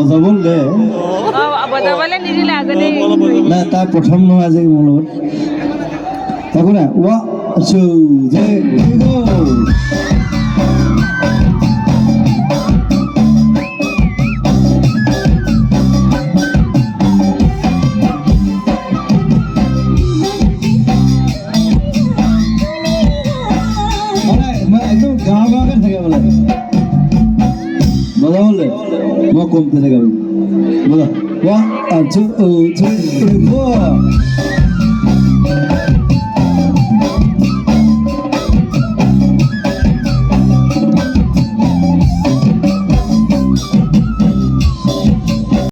বজাবলে বজাবলে নিদিলে আগতে না তাৰ প্ৰথম নহয় আজি মোৰ লগত তাকো না ওৱা চু যে একদম গাঁও গাঁৱকে থাকে বোলে বজাবলে মই কম তেনেকৈ বজা ওৱা চু